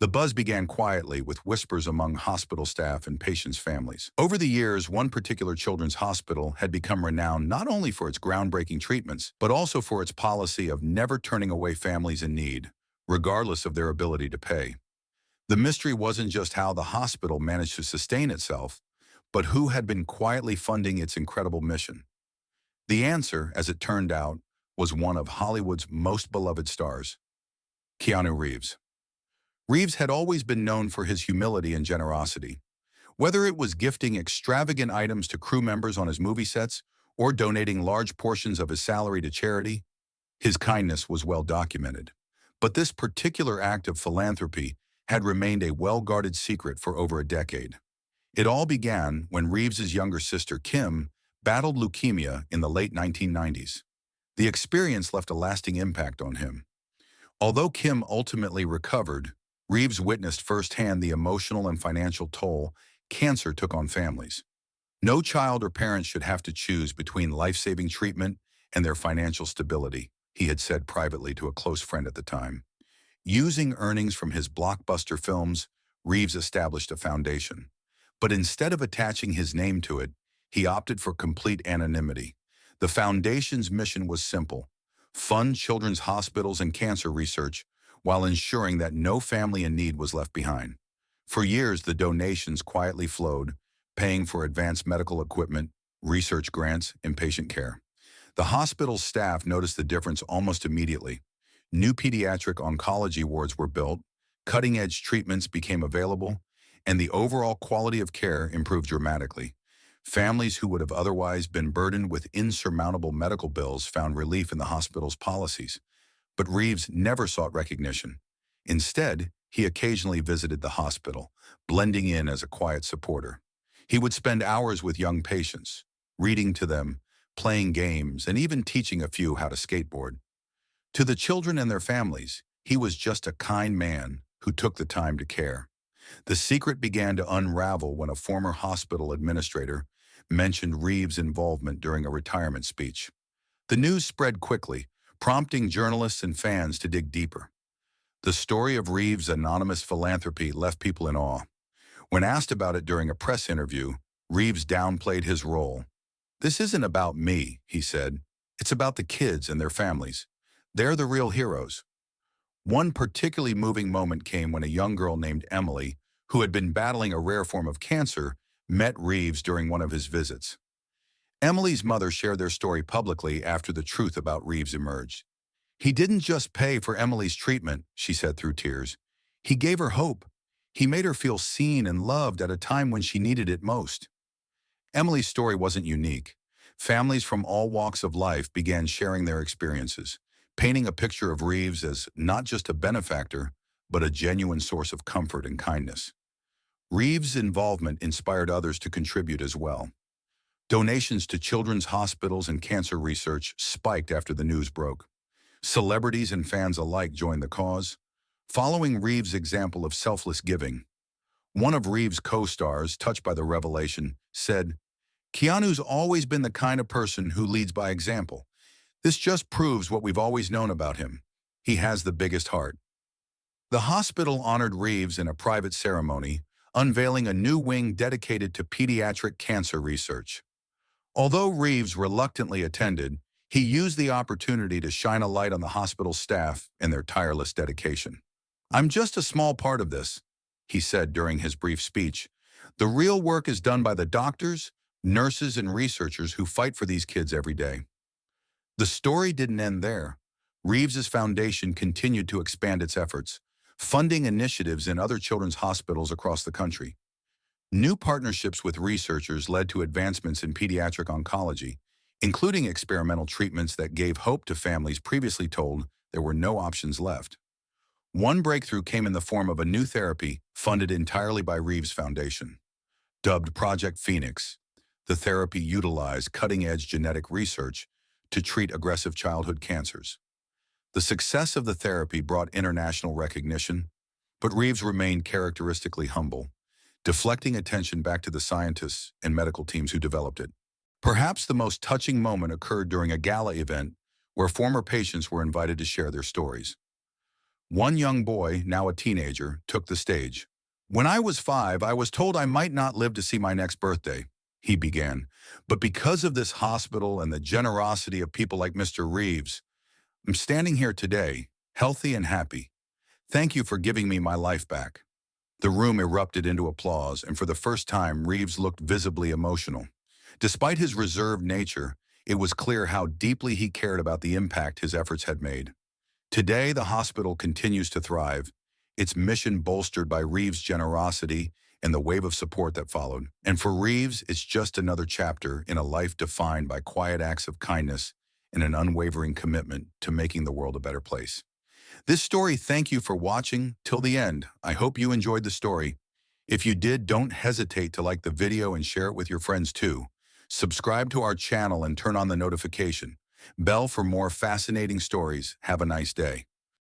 The buzz began quietly with whispers among hospital staff and patients' families. Over the years, one particular children's hospital had become renowned not only for its groundbreaking treatments, but also for its policy of never turning away families in need, regardless of their ability to pay. The mystery wasn't just how the hospital managed to sustain itself, but who had been quietly funding its incredible mission. The answer, as it turned out, was one of Hollywood's most beloved stars, Keanu Reeves. Reeves had always been known for his humility and generosity. Whether it was gifting extravagant items to crew members on his movie sets or donating large portions of his salary to charity, his kindness was well documented. But this particular act of philanthropy had remained a well-guarded secret for over a decade. It all began when Reeves's younger sister, Kim, battled leukemia in the late 1990s. The experience left a lasting impact on him. Although Kim ultimately recovered, Reeves witnessed firsthand the emotional and financial toll cancer took on families. No child or parent should have to choose between life-saving treatment and their financial stability, he had said privately to a close friend at the time. Using earnings from his blockbuster films, Reeves established a foundation. But instead of attaching his name to it, he opted for complete anonymity. The foundation's mission was simple: fund children's hospitals and cancer research while ensuring that no family in need was left behind. For years, the donations quietly flowed, paying for advanced medical equipment, research grants, and patient care. The hospital's staff noticed the difference almost immediately. New pediatric oncology wards were built, cutting-edge treatments became available, and the overall quality of care improved dramatically. Families who would have otherwise been burdened with insurmountable medical bills found relief in the hospital's policies. But Reeves never sought recognition. Instead, he occasionally visited the hospital, blending in as a quiet supporter. He would spend hours with young patients, reading to them, playing games, and even teaching a few how to skateboard. To the children and their families, he was just a kind man who took the time to care. The secret began to unravel when a former hospital administrator mentioned Reeves' involvement during a retirement speech. The news spread quickly, prompting journalists and fans to dig deeper. The story of Reeves' anonymous philanthropy left people in awe. When asked about it during a press interview, Reeves downplayed his role. "This isn't about me," he said. "It's about the kids and their families. They're the real heroes." One particularly moving moment came when a young girl named Emily, who had been battling a rare form of cancer, met Reeves during one of his visits. Emily's mother shared their story publicly after the truth about Reeves emerged. "He didn't just pay for Emily's treatment," she said through tears. "He gave her hope. He made her feel seen and loved at a time when she needed it most." Emily's story wasn't unique. Families from all walks of life began sharing their experiences, painting a picture of Reeves as not just a benefactor, but a genuine source of comfort and kindness. Reeves' involvement inspired others to contribute as well. Donations to children's hospitals and cancer research spiked after the news broke. Celebrities and fans alike joined the cause, following Reeves' example of selfless giving. One of Reeves' co-stars, touched by the revelation, said, "Keanu's always been the kind of person who leads by example. This just proves what we've always known about him. He has the biggest heart." The hospital honored Reeves in a private ceremony, unveiling a new wing dedicated to pediatric cancer research. Although Reeves reluctantly attended, he used the opportunity to shine a light on the hospital staff and their tireless dedication. "I'm just a small part of this," he said during his brief speech. "The real work is done by the doctors, nurses, and researchers who fight for these kids every day." The story didn't end there. Reeves's foundation continued to expand its efforts, funding initiatives in other children's hospitals across the country. New partnerships with researchers led to advancements in pediatric oncology, including experimental treatments that gave hope to families previously told there were no options left. One breakthrough came in the form of a new therapy funded entirely by Reeves' foundation. Dubbed Project Phoenix, the therapy utilized cutting-edge genetic research to treat aggressive childhood cancers. The success of the therapy brought international recognition, but Reeves remained characteristically humble, deflecting attention back to the scientists and medical teams who developed it. Perhaps the most touching moment occurred during a gala event where former patients were invited to share their stories. One young boy, now a teenager, took the stage. "When I was 5, I was told I might not live to see my next birthday," he began. "But because of this hospital and the generosity of people like Mr. Reeves, I'm standing here today, healthy and happy. Thank you for giving me my life back." The room erupted into applause, and for the first time, Reeves looked visibly emotional. Despite his reserved nature, it was clear how deeply he cared about the impact his efforts had made. Today, the hospital continues to thrive, its mission bolstered by Reeves' generosity and the wave of support that followed. And for Reeves, it's just another chapter in a life defined by quiet acts of kindness and an unwavering commitment to making the world a better place. This story, thank you for watching till the end. I hope you enjoyed the story. If you did, don't hesitate to like the video and share it with your friends too. Subscribe to our channel and turn on the notification bell for more fascinating stories. Have a nice day.